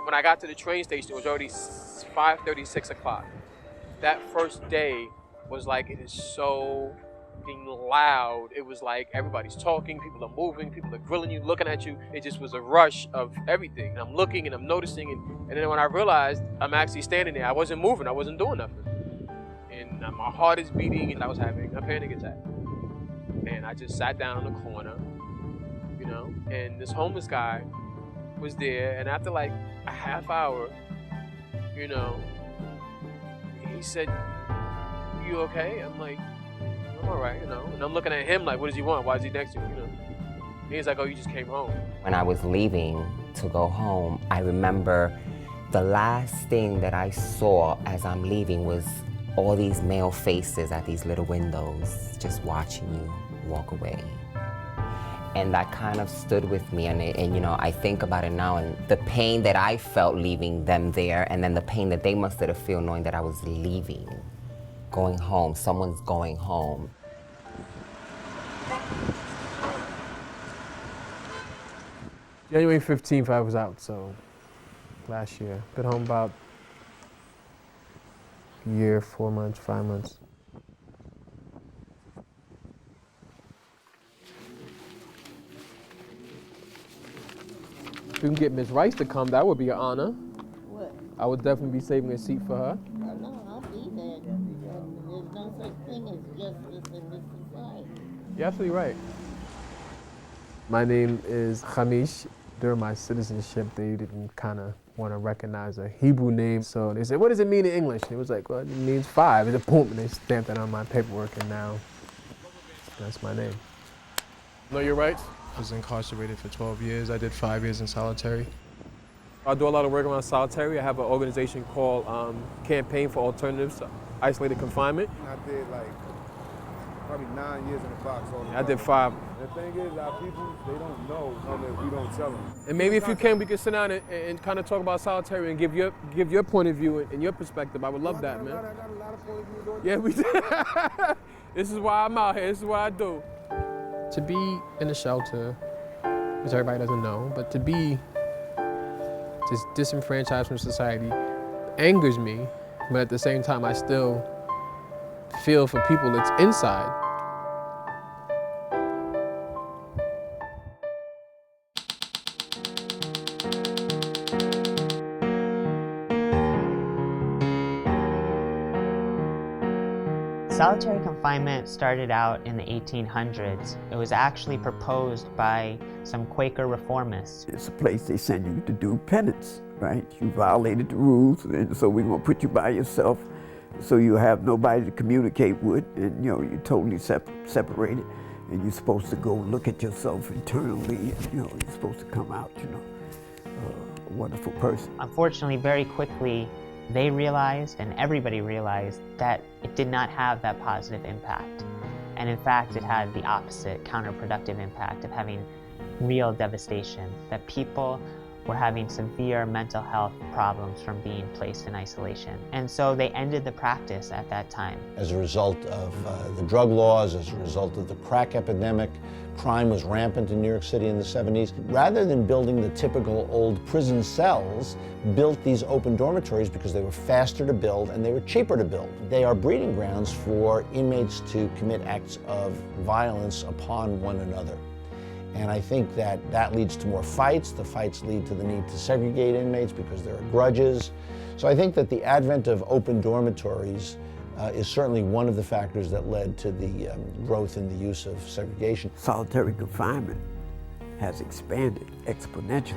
When I got to the train station, it was already 5:30, 6 o'clock. That first day was like, it is so fucking loud. It was like everybody's talking, people are moving, people are grilling you, looking at you. It just was a rush of everything. And I'm looking and I'm noticing, and then when I realized I'm actually standing there, I wasn't moving, I wasn't doing nothing. And my heart is beating and I was having a panic attack. And I just sat down in the corner, you know, and this homeless guy was there, and after like a half hour, you know, he said, "You okay?" I'm like, "I'm all right," you know. And I'm looking at him like, what does he want? Why is he next to me, you know? And he's like, "Oh, you just came home." When I was leaving to go home, I remember the last thing that I saw as I'm leaving was all these male faces at these little windows, just watching you walk away. And that kind of stood with me, and you know, I think about it now, and the pain that I felt leaving them there, and then the pain that they must have felt knowing that I was leaving, going home, someone's going home. January 15th, I was out, so last year. Been home about a year, 4 months, 5 months. If we can get Ms. Rice to come, that would be an honor. What? I would definitely be saving a seat for her. No, I'll be there. There's no such thing as justice in this society. You're absolutely right. My name is Hamish. During my citizenship, they didn't kind of want to recognize a Hebrew name, so they said, "What does it mean in English?" And it was like, "Well, it means 5." And boom, and they stamped that on my paperwork, and now that's my name. Know your rights? I was incarcerated for 12 years. I did 5 years in solitary. I do a lot of work around solitary. I have an organization called Campaign for Alternatives to Isolated Confinement. I did like probably 9 years in the box. I did 5. The thing is, our people, they don't know that we don't tell them. And maybe if you can, we could sit down and kind of talk about solitary and give your point of view and your perspective. I would love that, man. I got a lot of point of views on Yeah, we did. This is why I'm out here. This is what I do. To be in a shelter, which everybody doesn't know, but to be just disenfranchised from society angers me, but at the same time, I still feel for people that's inside. Solitary confinement started out in the 1800s. It was actually proposed by some Quaker reformists. It's a place they send you to do penance, right? You violated the rules, and so we're gonna put you by yourself so you have nobody to communicate with, and you know, you're totally separated, and you're supposed to go look at yourself internally, and you know, you're supposed to come out, you know, a wonderful person. Unfortunately, very quickly, they realized, and everybody realized, that it did not have that positive impact. And in fact, it had the opposite, counterproductive impact of having real devastation, that people were having severe mental health problems from being placed in isolation. And so they ended the practice at that time. As a result of the drug laws, as a result of the crack epidemic, crime was rampant in New York City in the 70s. Rather than building the typical old prison cells, built these open dormitories because they were faster to build and they were cheaper to build. They are breeding grounds for inmates to commit acts of violence upon one another. And I think that that leads to more fights. The fights lead to the need to segregate inmates because there are grudges. So I think that the advent of open dormitories is certainly one of the factors that led to the growth in the use of segregation. Solitary confinement has expanded exponentially.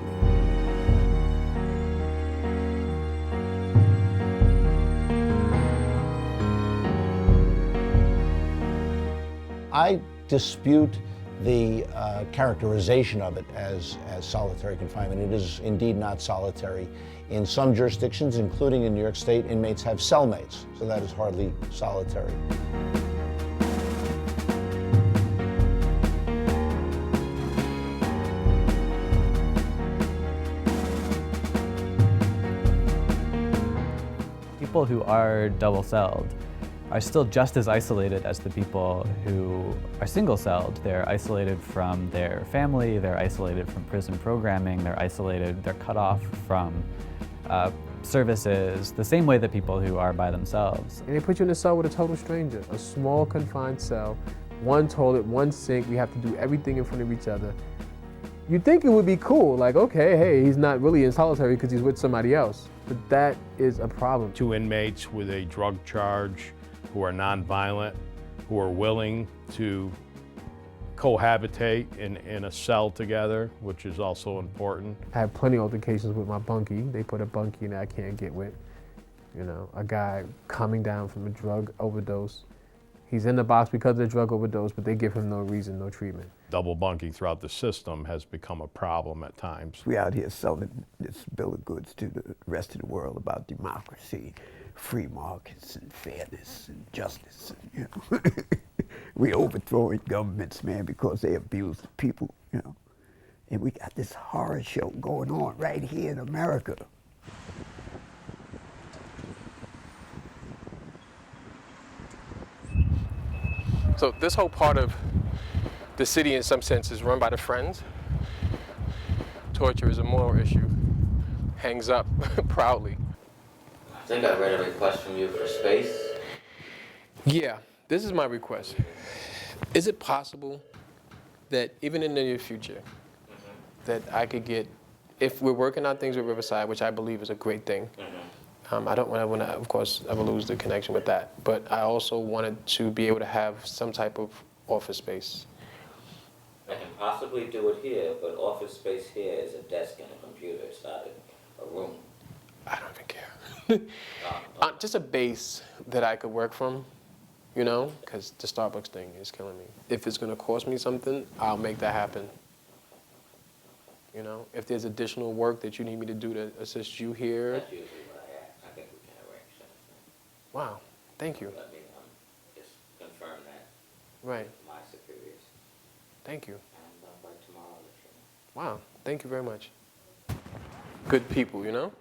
I dispute the characterization of it as solitary confinement. It is indeed not solitary. In some jurisdictions, including in New York State, inmates have cellmates, so that is hardly solitary. People who are double-celled are still just as isolated as the people who are single-celled. They're isolated from their family, they're isolated from prison programming, they're cut off from services, the same way that people who are by themselves. And they put you in a cell with a total stranger, a small confined cell, one toilet, one sink, we have to do everything in front of each other. You'd think it would be cool, like, okay, hey, he's not really in solitary because he's with somebody else. But that is a problem. 2 inmates with a drug charge who are nonviolent, who are willing to cohabitate in a cell together, which is also important. I have plenty of altercations with my bunkie. They put a bunkie in that I can't get with. You know, a guy coming down from a drug overdose. He's in the box because of the drug overdose, but they give him no reason, no treatment. Double bunking throughout the system has become a problem at times. We out here selling this bill of goods to the rest of the world about democracy, free markets, and fairness, and justice. And, you know. We overthrowing governments, man, because they abuse the people, you know. And we got this horror show going on right here in America. So this whole part of the city, in some sense, is run by the Friends. Torture is a moral issue. Hangs up proudly. I think I read a request from you for space. Yeah, this is my request. Is it possible that even in the near future, that I could get, if we're working on things with Riverside, which I believe is a great thing, I don't want to, of course, ever lose the connection with that, but I also wanted to be able to have some type of office space. I can possibly do it here, but office space here is a desk and a computer. It's not a room. I don't even care. Just a base that I could work from, you know, because the Starbucks thing is killing me. If it's going to cost me something, I'll make that happen. You know, if there's additional work that you need me to do to assist you here. That's usually what I ask. I think we can arrange something. Wow, thank you. Let me just confirm that Right. with my superiors. Thank you. And by tomorrow, I'll let you know. Wow, thank you very much. Good people, you know?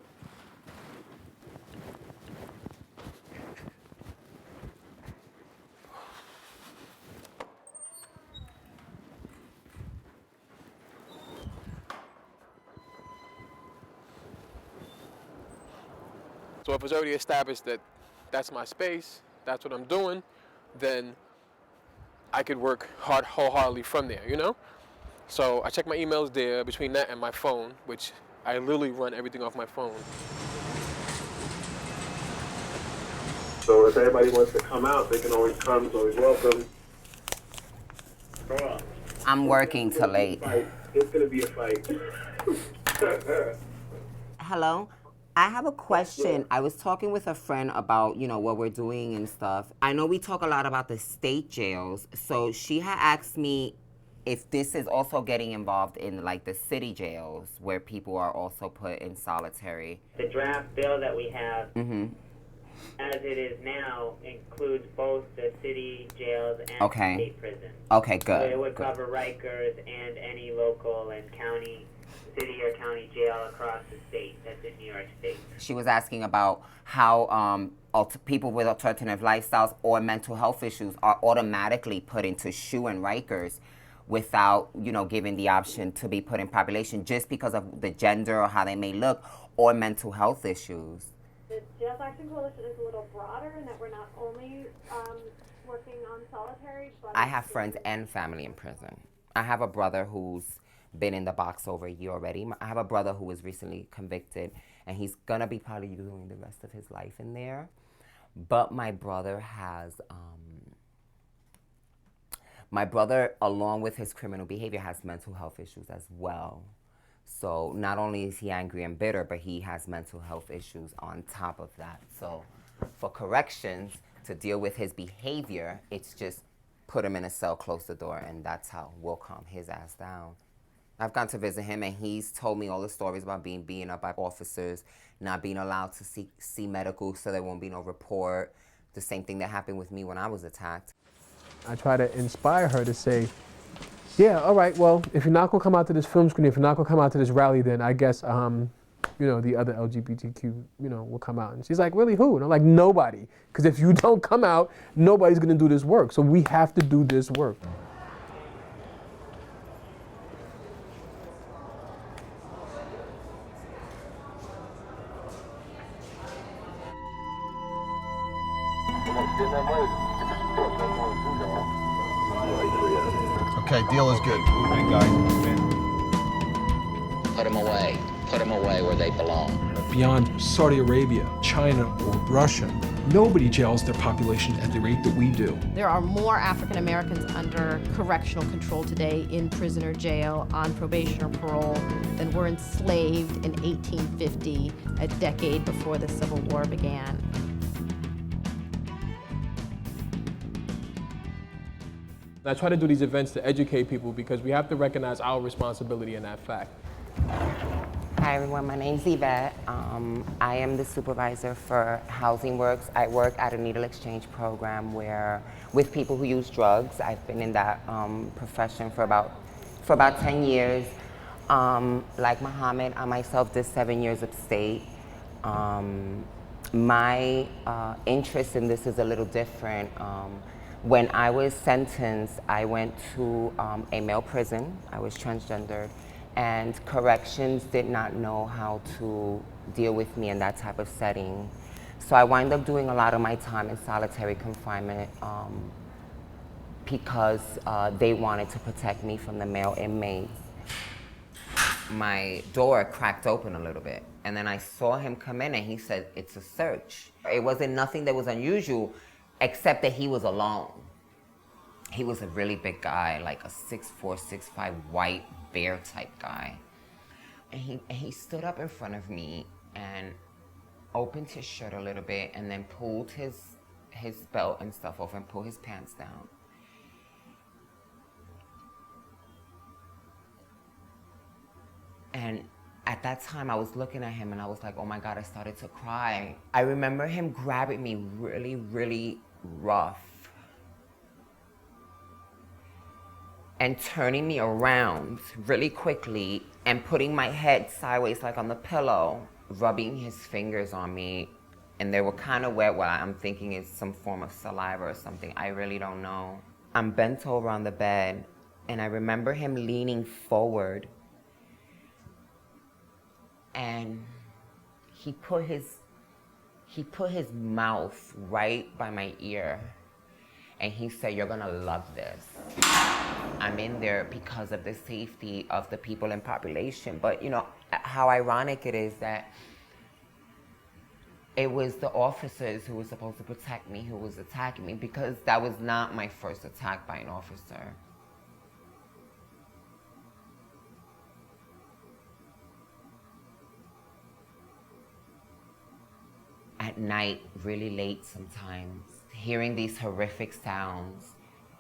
So if it's already established that that's my space, that's what I'm doing, then I could work wholeheartedly from there, you know? So I check my emails there between that and my phone, which I literally run everything off my phone. So if everybody wants to come out, they can always come, it's always welcome. Come on. I'm working till late. It's gonna be a fight. Hello? I have a question. I was talking with a friend about, you know, what we're doing and stuff. I know we talk a lot about the state jails, so she had asked me if this is also getting involved in like the city jails where people are also put in solitary. The draft bill that we have, as it is now, includes both the city jails and state prisons. Okay, good. So it would cover Rikers and any local and county, city or county jail across the state that's in New York State. She was asking about how people with alternative lifestyles or mental health issues are automatically put into SHU and Rikers without, you know, given the option to be put in population just because of the gender or how they may look or mental health issues. The Jails Action Coalition is a little broader in that we're not only working on solitary, but I have friends and family in prison. I have a brother who's been in the box over a year already. I have a brother who was recently convicted, and he's gonna be probably doing the rest of his life in there. But my brother has, along with his criminal behavior, has mental health issues as well. So not only is he angry and bitter, but he has mental health issues on top of that. So for corrections, to deal with his behavior, it's just put him in a cell, close the door, and that's how we'll calm his ass down. I've gone to visit him, and he's told me all the stories about being beaten up by officers, not being allowed to see medical, so there won't be no report. The same thing that happened with me when I was attacked. I try to inspire her to say, yeah, all right, well, if you're not gonna come out to this film screening, if you're not gonna come out to this rally, then I guess the other LGBTQ, will come out. And she's like, really, who? And I'm like, nobody. Because if you don't come out, nobody's going to do this work. So we have to do this work. Okay, deal is good. Move in, guys. Move in. Put them away. Put them away where they belong. Beyond Saudi Arabia, China, or Russia, nobody jails their population at the rate that we do. There are more African Americans under correctional control today in prison or jail, on probation or parole, than were enslaved in 1850, a decade before the Civil War began. I try to do these events to educate people because we have to recognize our responsibility in that fact. Hi everyone, my name's Yvette. I am the supervisor for Housing Works. I work at a needle exchange program with people who use drugs. I've been in that profession for about 10 years. Like Muhammad, I myself did 7 years upstate. My interest in this is a little different. When I was sentenced, I went to a male prison. I was transgendered, and corrections did not know how to deal with me in that type of setting. So I wound up doing a lot of my time in solitary confinement because they wanted to protect me from the male inmates. My door cracked open a little bit, and then I saw him come in and he said, "It's a search." It wasn't nothing that was unusual, except that he was alone. He was a really big guy, like a 6'4", 6'5", white bear type guy. And he stood up in front of me and opened his shirt a little bit and then pulled his belt and stuff off and pulled his pants down. And at that time, I was looking at him and I was like, oh my God, I started to cry. I remember him grabbing me really, really rough and turning me around really quickly and putting my head sideways like on the pillow, rubbing his fingers on me. And they were kind of wet. What I'm thinking is some form of saliva or something. I really don't know. I'm bent over on the bed and I remember him leaning forward and he put his mouth right by my ear and he said, "You're gonna love this." I'm in there because of the safety of the people in population. But you know, how ironic it is that it was the officers who were supposed to protect me who was attacking me, because that was not my first attack by an officer. At night, really late sometimes, hearing these horrific sounds,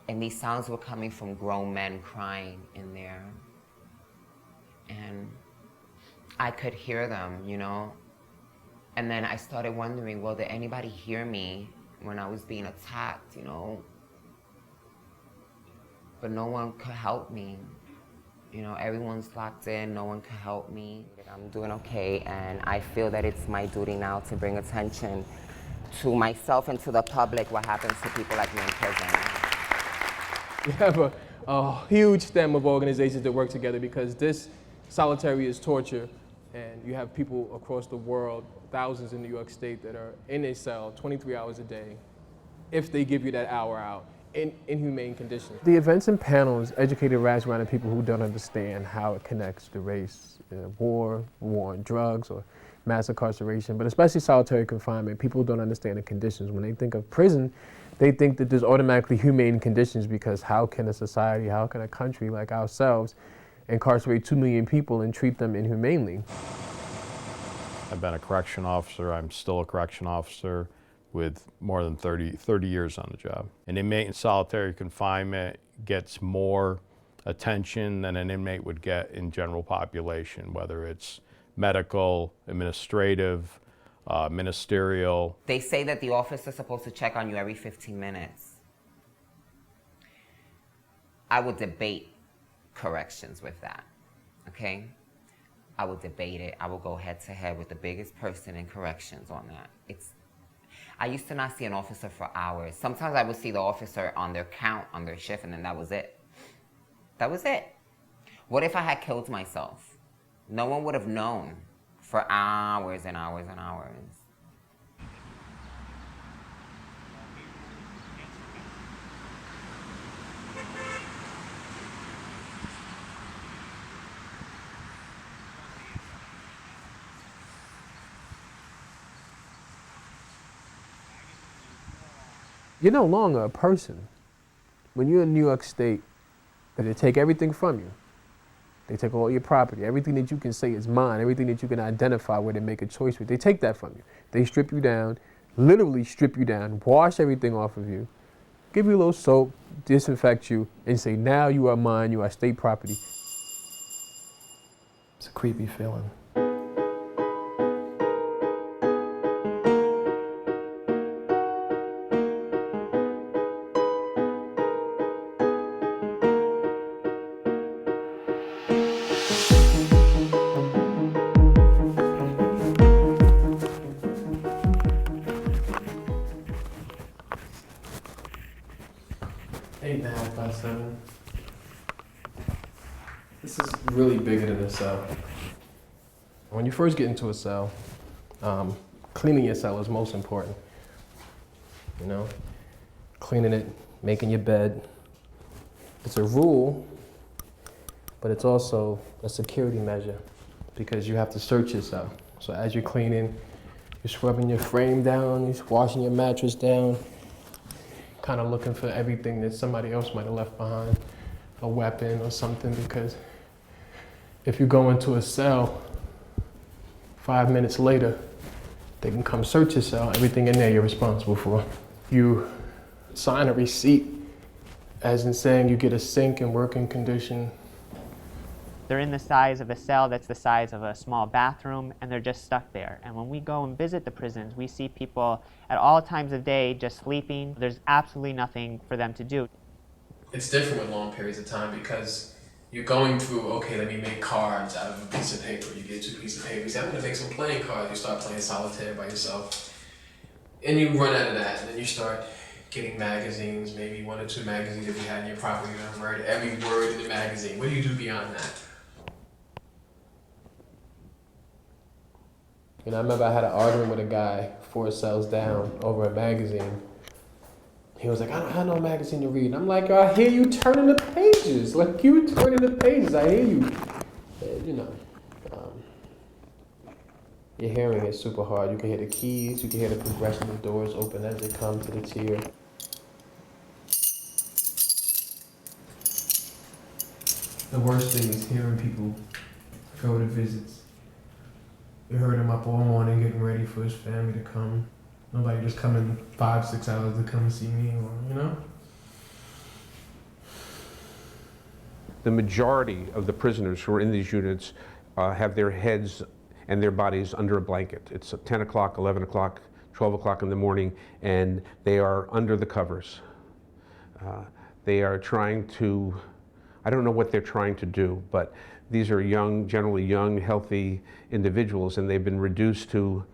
and these sounds were coming from grown men crying in there. And I could hear them, you know? And then I started wondering, well, did anybody hear me when I was being attacked, you know? But no one could help me. You know, everyone's locked in, no one can help me. I'm doing okay, and I feel that it's my duty now to bring attention to myself and to the public what happens to people like me in prison. We have a huge stem of organizations that work together, because this solitary is torture, and you have people across the world, thousands in New York State, that are in a cell 23 hours a day, if they give you that hour out, in inhumane conditions. The events and panels educated Ras-Around people who don't understand how it connects to race, war on drugs, or mass incarceration, but especially solitary confinement. People don't understand the conditions. When they think of prison, they think that there's automatically humane conditions, because how can a society, how can a country like ourselves incarcerate 2 million people and treat them inhumanely? I've been a correction officer. I'm still a correction officer with more than 30 years on the job. An inmate in solitary confinement gets more attention than an inmate would get in general population, whether it's medical, administrative, ministerial. They say that the officer's supposed to check on you every 15 minutes. I would debate corrections with that, okay? I would debate it. I would go head to head with the biggest person in corrections on that. I used to not see an officer for hours. Sometimes I would see the officer on their count, on their shift, and then that was it. That was it. What if I had killed myself? No one would have known for hours and hours and hours. You're no longer a person. When you're in New York State, they take everything from you. They take all your property, everything that you can say is mine, everything that you can identify with and make a choice with. They take that from you. They strip you down, literally strip you down, wash everything off of you, give you a little soap, disinfect you, and say, now you are mine, you are state property. It's a creepy feeling. This is really bigger than a cell. When you first get into a cell, cleaning your cell is most important. You know, cleaning it, making your bed. It's a rule, but it's also a security measure because you have to search your cell. So as you're cleaning, you're scrubbing your frame down, you're washing your mattress down, kind of looking for everything that somebody else might have left behind, a weapon or something, because if you go into a cell, 5 minutes later, they can come search your cell, everything in there you're responsible for. You sign a receipt, as in saying you get a sink in working condition. They're in the size of a cell that's the size of a small bathroom, and they're just stuck there. And when we go and visit the prisons, we see people at all times of day just sleeping. There's absolutely nothing for them to do. It's different with long periods of time because you're going through, okay, let me make cards out of a piece of paper. You get 2 pieces of paper, you say, I'm gonna make some playing cards. You start playing solitaire by yourself. And you run out of that, and then you start getting magazines, maybe 1 or 2 magazines if you had in your property. You're gonna write every word in the magazine. What do you do beyond that? You know, I remember I had an argument with a guy 4 cells down over a magazine. He was like, I don't have no magazine to read. And I'm like, I hear you turning the pages. Like, you turning the pages, I hear you. And, you know, your hearing is super hard. You can hear the keys, you can hear the progression of doors open as they come to the tier. The worst thing is hearing people go to visits. You heard him up all morning getting ready for his family to come. Nobody just coming 5, 6 hours to come see me, or, you know? The majority of the prisoners who are in these units have their heads and their bodies under a blanket. It's 10 o'clock, 11 o'clock, 12 o'clock in the morning, and they are under the covers. They are trying to, I don't know what they're trying to do, but these are young, generally young, healthy individuals, and they've been reduced to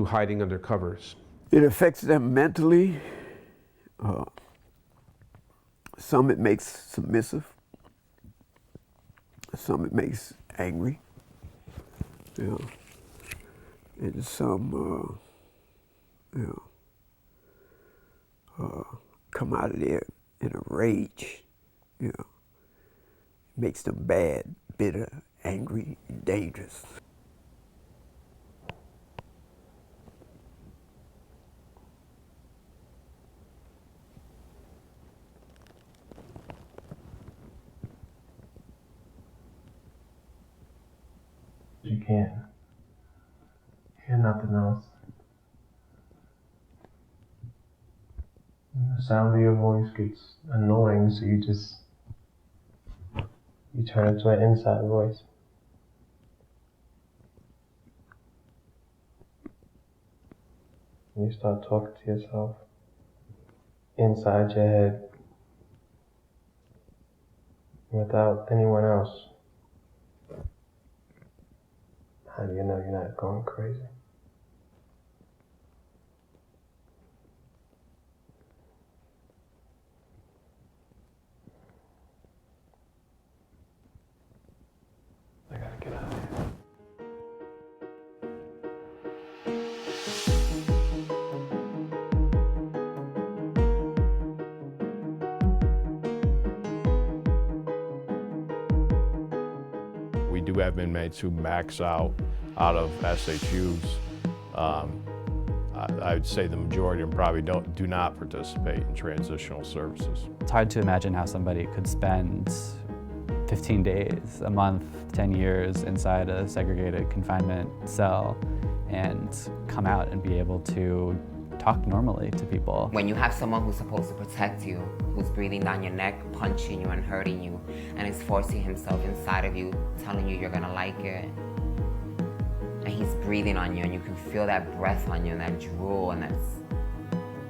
hiding under covers. It affects them mentally. Some it makes submissive. Some it makes angry. You know. And some come out of there in a rage. You know. Makes them bad, bitter, angry, and dangerous. You can't hear nothing else. The sound of your voice gets annoying, so you turn it to an inside voice. And you start talking to yourself inside your head without anyone else. How do you know you're not going crazy? I gotta get out of here. We do have inmates who max out of SHUs. I would say the majority of them probably do not participate in transitional services. It's hard to imagine how somebody could spend 15 days, a month, 10 years inside a segregated confinement cell and come out and be able to talk normally to people. When you have someone who's supposed to protect you, who's breathing down your neck, punching you and hurting you, and is forcing himself inside of you, telling you you're gonna like it, and he's breathing on you, and you can feel that breath on you, and that drool, and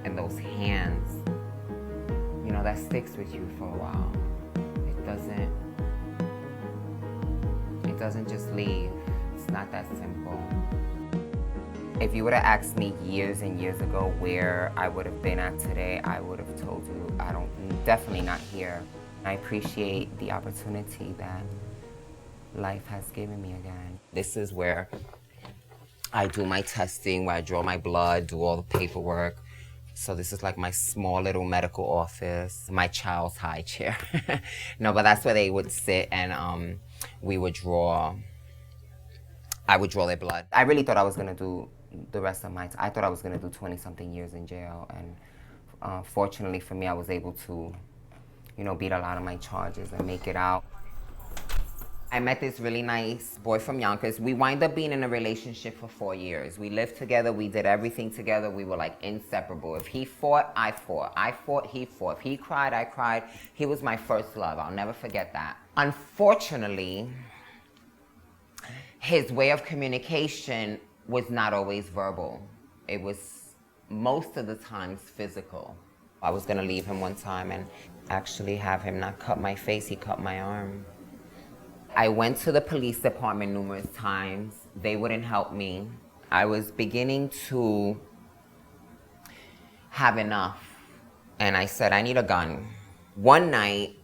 and those hands, you know, that sticks with you for a while. It doesn't just leave. It's not that simple. If you would have asked me years and years ago where I would have been at today, I would have told you definitely not here. I appreciate the opportunity that life has given me again. This is where I do my testing, where I draw my blood, do all the paperwork. So this is like my small little medical office, my child's high chair. No, but that's where they would sit and we would draw, I would draw their blood. I really thought I was gonna do the rest of I thought I was gonna do 20-something years in jail, and fortunately for me, I was able to, you know, beat a lot of my charges and make it out. I met this really nice boy from Yonkers. We wind up being in a relationship for 4 years. We lived together, we did everything together. We were like inseparable. If he fought, I fought. I fought, he fought. If he cried, I cried. He was my first love. I'll never forget that. Unfortunately, his way of communication was not always verbal. It was most of the times physical. I was gonna leave him one time and actually have him not cut my face, he cut my arm. I went to the police department numerous times. They wouldn't help me. I was beginning to have enough. And I said, I need a gun. One night,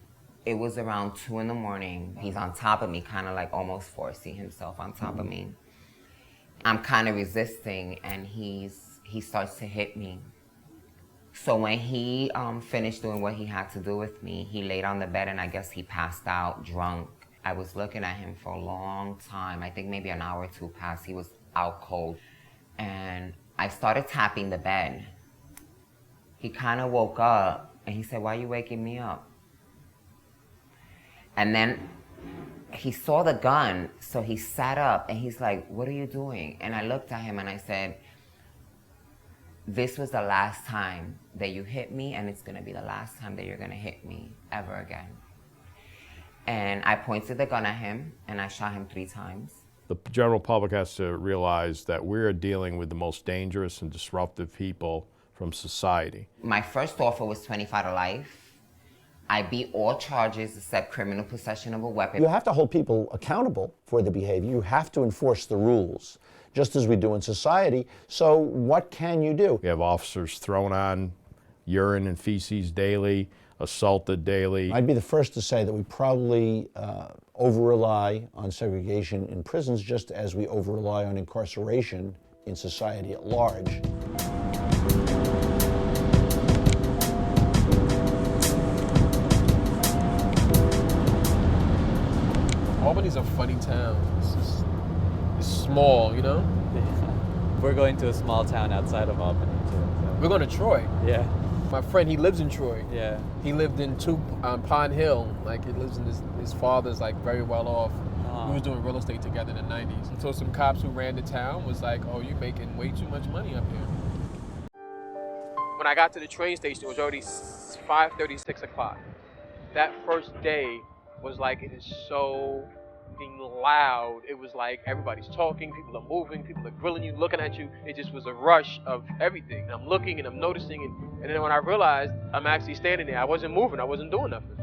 it was around 2 in the morning. He's on top of me, kind of like almost forcing himself on top of me. I'm kind of resisting, and he starts to hit me. So when he finished doing what he had to do with me, he laid on the bed, and I guess he passed out drunk. I was looking at him for a long time. I think maybe an hour or two passed. He was out cold. And I started tapping the bed. He kind of woke up, and he said, "Why are you waking me up?" And then he saw the gun, so he sat up, and he's like, "What are you doing?" And I looked at him, and I said, "This was the last time that you hit me, and it's gonna be the last time that you're gonna hit me ever again." And I pointed the gun at him, and I shot him 3 times. The general public has to realize that we're dealing with the most dangerous and disruptive people from society. My first offer was 25 to life. I beat all charges except criminal possession of a weapon. You have to hold people accountable for the behavior. You have to enforce the rules, just as we do in society. So what can you do? We have officers thrown on urine and feces daily, assaulted daily. I'd be the first to say that we probably over-rely on segregation in prisons just as we over-rely on incarceration in society at large. Albany's a funny town. It's small, you know? We're going to a small town outside of Albany, too. So. We're going to Troy. Yeah. My friend, he lives in Troy. Yeah. He lived in Pond Hill. Like, he lives in his father's, like, very well off. We was doing real estate together in the 90s. Until some cops who ran the town was like, "Oh, you're making way too much money up here." When I got to the train station, it was already 5:30, 6 o'clock. That first day was like, it is so loud. It was like everybody's talking, people are moving, people are grilling you, looking at you. It just was a rush of everything. And I'm looking and I'm noticing, and then when I realized I'm actually standing there, I wasn't moving, I wasn't doing nothing.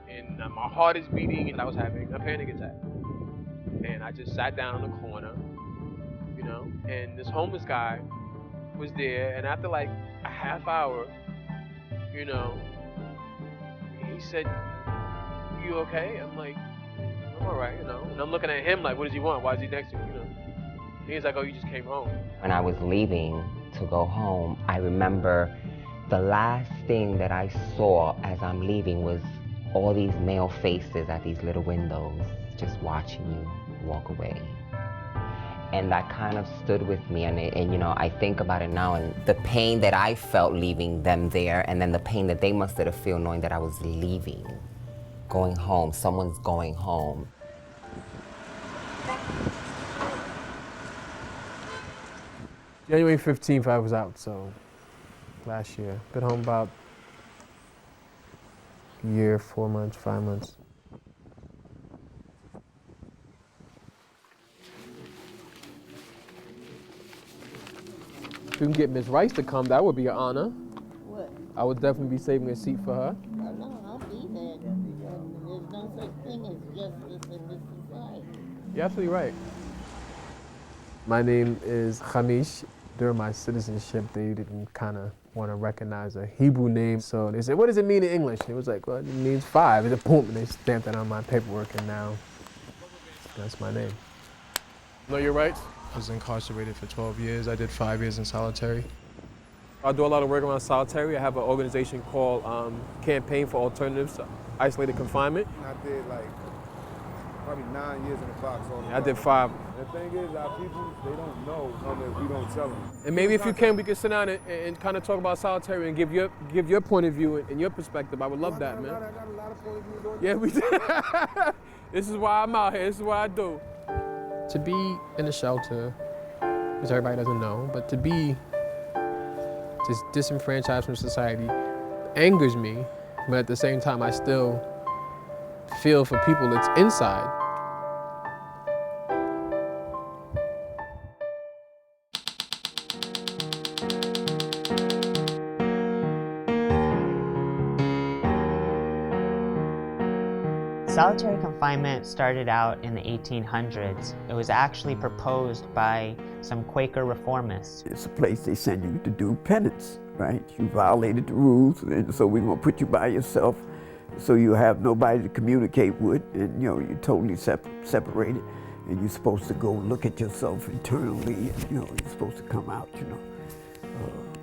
And my heart is beating, and I was having a panic attack. and I just sat down in the corner, you know, and this homeless guy was there, and after like a half hour, you know, he said, "You okay?" I'm like, "I'm all right," you know, and I'm looking at him like, what does he want? Why is he next to me, you know? And he's like, "Oh, you just came home." When I was leaving to go home, I remember the last thing that I saw as I'm leaving was all these male faces at these little windows, just watching you walk away. And that kind of stood with me, and you know, I think about it now, and the pain that I felt leaving them there, and then the pain that they must have felt knowing that I was leaving, going home, someone's going home. January 15th, I was out, so last year. Been home about a year, 4 months, 5 months. If you can get Ms. Rice to come, that would be an honor. What? I would definitely be saving a seat for her. No, I'll be there. There's no such thing as justice in this society. You're absolutely right. My name is Hamish. During my citizenship, they didn't kind of want to recognize a Hebrew name, so they said, "What does it mean in English?" And it was like, "Well, it means 5." And boom, and they stamped that on my paperwork, and now that's my name. Know your rights? I was incarcerated for 12 years. I did 5 years in solitary. I do a lot of work around solitary. I have an organization called Campaign for Alternatives to Isolated Confinement. I did like probably 9 years in the box. I did 5. The thing is, our people, they don't know unless we don't tell them. And maybe if you can, we can sit down and kind of talk about solitary and give your point of view and your perspective. I would love that, man. I got a lot of point of views on Yeah, we do. This is why I'm out here. This is what I do. To be in a shelter, which everybody doesn't know, but to be just disenfranchised from society angers me, but at the same time, I still feel for people that's inside. Solitary confinement started out in the 1800s. It was actually proposed by some Quaker reformists. It's a place they send you to do penance, right? You violated the rules, and so we're gonna put you by yourself so you have nobody to communicate with, and you know, you're totally separated, and you're supposed to go look at yourself internally, and you know, you're supposed to come out, you know,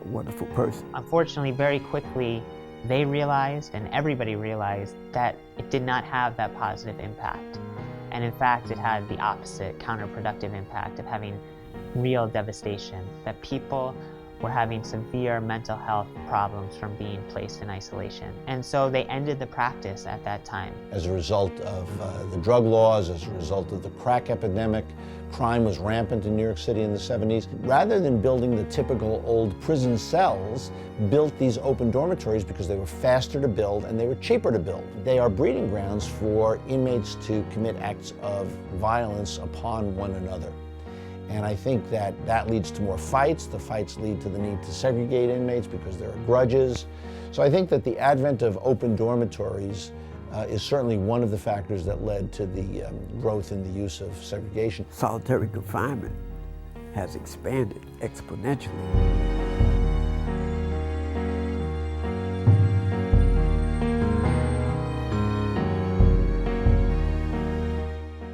a wonderful person. Unfortunately, very quickly, they realized, and everybody realized, that it did not have that positive impact. And in fact, it had the opposite, counterproductive impact of having real devastation, that people were having severe mental health problems from being placed in isolation. And so they ended the practice at that time. As a result of the drug laws, as a result of the crack epidemic, crime was rampant in New York City in the 70s. Rather than building the typical old prison cells, built these open dormitories because they were faster to build and they were cheaper to build. They are breeding grounds for inmates to commit acts of violence upon one another. And I think that that leads to more fights. The fights lead to the need to segregate inmates because there are grudges. So I think that the advent of open dormitories is certainly one of the factors that led to the growth in the use of segregation. Solitary confinement has expanded exponentially.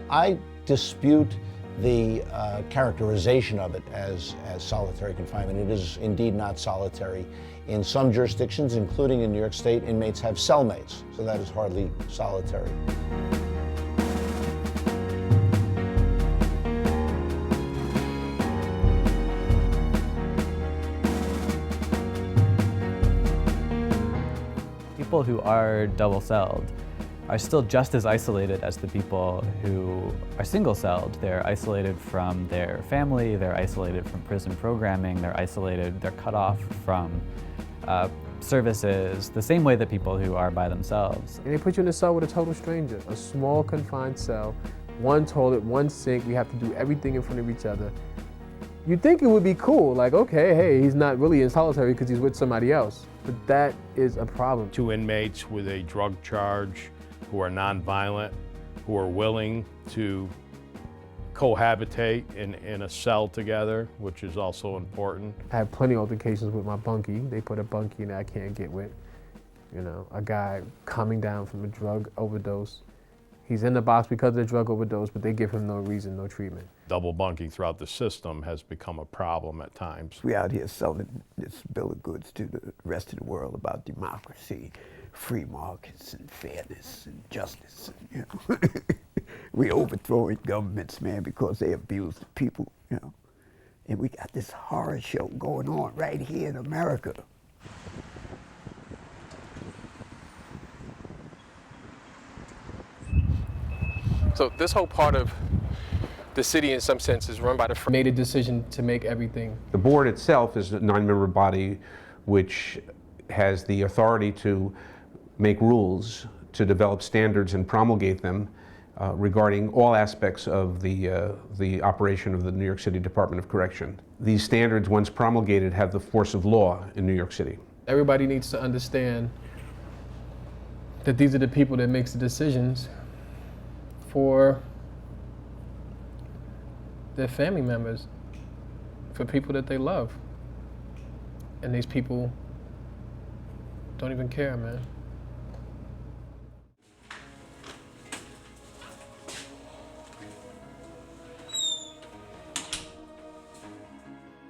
I dispute the characterization of it as solitary confinement. It is indeed not solitary. In some jurisdictions, including in New York State, inmates have cellmates, so that is hardly solitary. People who are double-celled are still just as isolated as the people who are single-celled. They're isolated from their family, they're isolated from prison programming, they're cut off from services, the same way that people who are by themselves. And they put you in a cell with a total stranger, a small confined cell, one toilet, one sink, we have to do everything in front of each other. You'd think it would be cool, like, okay, hey, he's not really in solitary because he's with somebody else. But that is a problem. 2 inmates with a drug charge who are nonviolent, who are willing to cohabitate in a cell together, which is also important. I have plenty of altercations with my bunkie. They put a bunkie in that I can't get with. You know, a guy coming down from a drug overdose. He's in the box because of the drug overdose, but they give him no reason, no treatment. Double bunking throughout the system has become a problem at times. We out here selling this bill of goods to the rest of the world about democracy, free markets, and fairness, and justice. And, you know. We overthrowing governments, man, because they abuse the people, you know. And we got this horror show going on right here in America. So this whole part of the city, in some sense, is run by the made a decision to make everything. The board itself is a 9-member body which has the authority to make rules, to develop standards and promulgate them regarding all aspects of the operation of the New York City Department of Correction. These standards, once promulgated, have the force of law in New York City. Everybody needs to understand that these are the people that makes the decisions for their family members, for people that they love. And these people don't even care, man.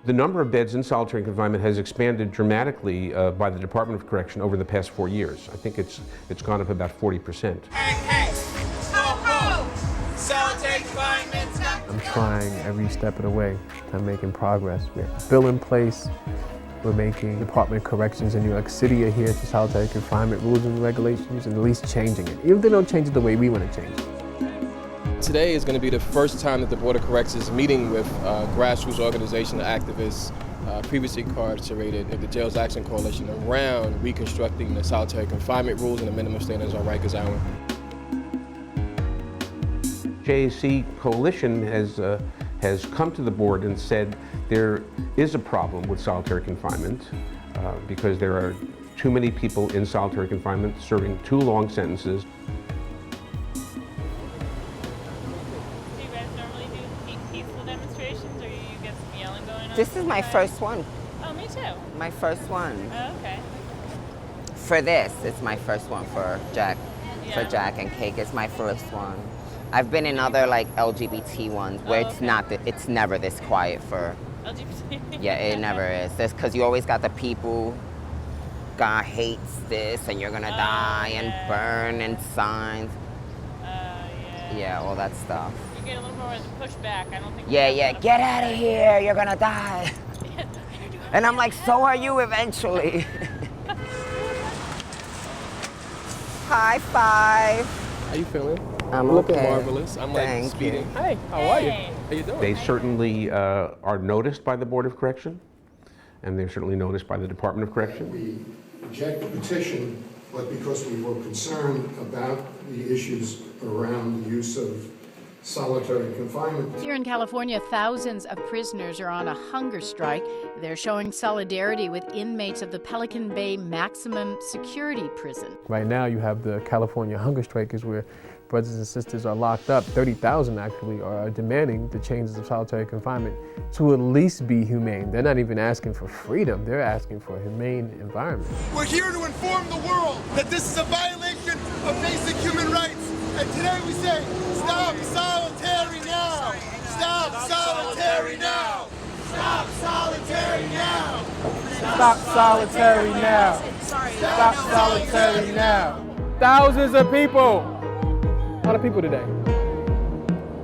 The number of beds in solitary confinement has expanded dramatically by the Department of Correction over the past 4 years. I think it's gone up about 40%. I'm trying every step of the way. I'm making progress. We have a bill in place. We're making Department of Corrections in New York City adhere to solitary confinement rules and regulations, and at least changing it, even if they don't change it the way we want to change it. Today is going to be the first time that the Board of Corrections is meeting with grassroots organization activists previously incarcerated of the Jails Action Coalition around reconstructing the solitary confinement rules and the minimum standards on Rikers Island. JAC Coalition has come to the board and said there is a problem with solitary confinement because there are too many people in solitary confinement serving too long sentences. This is my first one. Oh, me too. My first one. Oh, okay. For this, it's my first one for Jack. Yeah. For Jack and Cake, it's my first one. I've been in other like LGBT ones where it's not, it's never this quiet for. LGBT? Yeah, it never is. That's because you always got the people, God hates this and you're gonna die and burn and signs. Yeah, all that stuff. You get a little more pushback. I don't think. Yeah, get out of here, you're gonna die. And I'm like, so are you eventually. High five. How you feeling? I'm looking okay. marvelous. I'm like Thank speeding. you. Hey, how are you? How you doing? They certainly are noticed by the Board of Correction, and they're certainly noticed by the Department of Correction. We reject the petition, but because we were concerned about the issues around the use of solitary confinement. Here in California, thousands of prisoners are on a hunger strike. They're showing solidarity with inmates of the Pelican Bay Maximum Security Prison. Right now you have the California hunger strikers where brothers and sisters are locked up. 30,000 actually are demanding the changes of solitary confinement to at least be humane. They're not even asking for freedom, they're asking for a humane environment. We're here to inform the world that this is a violation of basic human rights. And today we say, stop solitary now! Stop solitary now! Stop solitary now! Stop solitary now! Stop solitary now! Thousands of people! A lot of people today.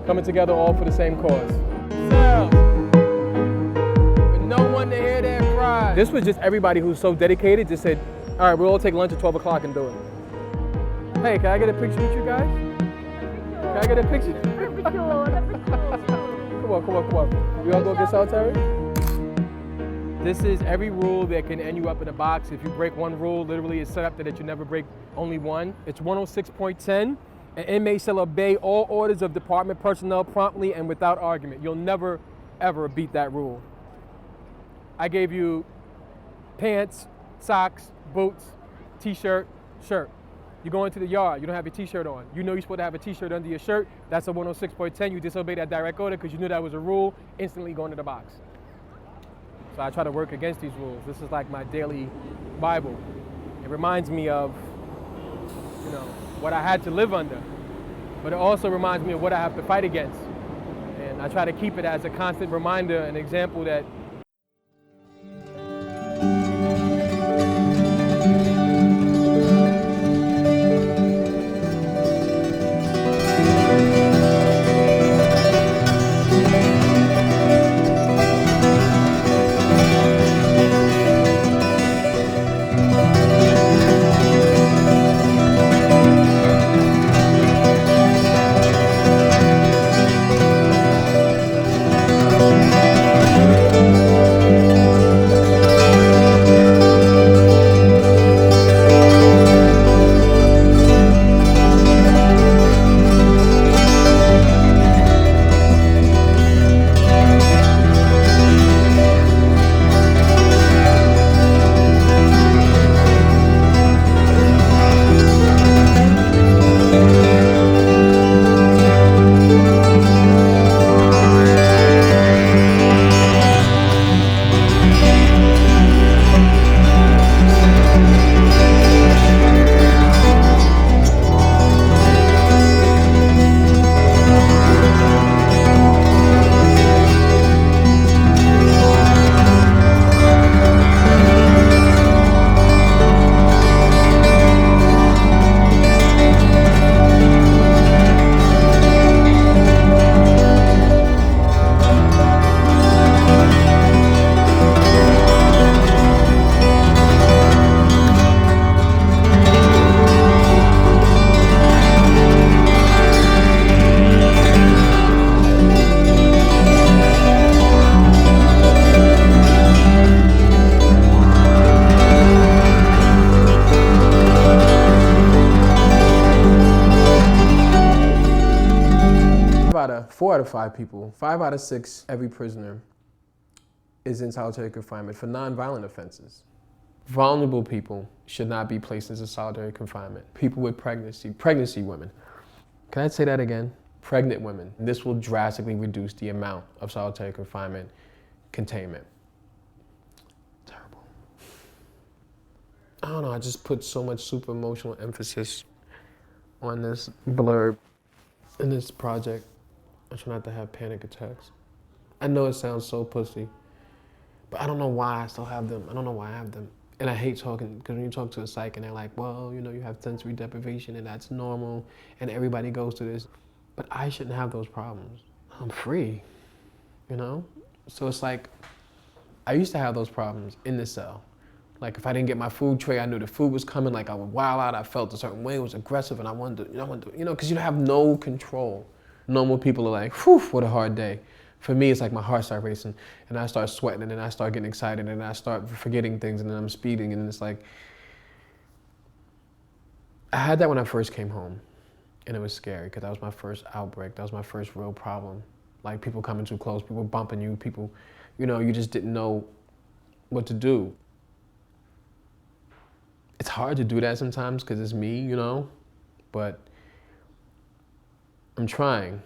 Coming together all for the same cause. Cells. With no one to hear their cries. This was just everybody who's so dedicated just said, all right, we'll all take lunch at 12 o'clock and do it. Hey, can I get a picture with you guys? Can I get a picture? Come on. We all go get solitary? This is every rule that can end you up in a box. If you break one rule, literally it's set up that you never break only one. It's 106.10. An inmate shall obey all orders of department personnel promptly and without argument. You'll never, ever beat that rule. I gave you pants, socks, boots, t-shirt, shirt. You go into the yard, you don't have your t-shirt on. You know you're supposed to have a t-shirt under your shirt. That's a 106.10. You disobey that direct order because you knew that was a rule, instantly go into the box. So I try to work against these rules. This is like my daily Bible. It reminds me of, you know, what I had to live under, but it also reminds me of what I have to fight against. And I try to keep it as a constant reminder, an example that Four out of five people, 5 out of 6, every prisoner is in solitary confinement for non-violent offenses. Vulnerable people should not be placed into solitary confinement. People with pregnancy women. Can I say that again? Pregnant women. This will drastically reduce the amount of solitary confinement containment. Terrible. I don't know, I just put so much super emotional emphasis on this blurb in this project. I try not to have panic attacks. I know it sounds so pussy, but I don't know why I still have them. I don't know why I have them. And I hate talking, because when you talk to a psych and they're like, well, you know, you have sensory deprivation and that's normal and everybody goes through this. But I shouldn't have those problems. I'm free, you know? So it's like, I used to have those problems in the cell. Like if I didn't get my food tray, I knew the food was coming, like I would wild out, I felt a certain way, it was aggressive and I wanted to, you know, because you have no control. Normal people are like, whew, what a hard day. For me, it's like my heart starts racing and I start sweating and then I start getting excited and I start forgetting things and then I'm speeding and it's like, I had that when I first came home and it was scary because that was my first outbreak. That was my first real problem. Like people coming too close, people bumping you, people, you know, you just didn't know what to do. It's hard to do that sometimes because it's me, you know, but I'm trying.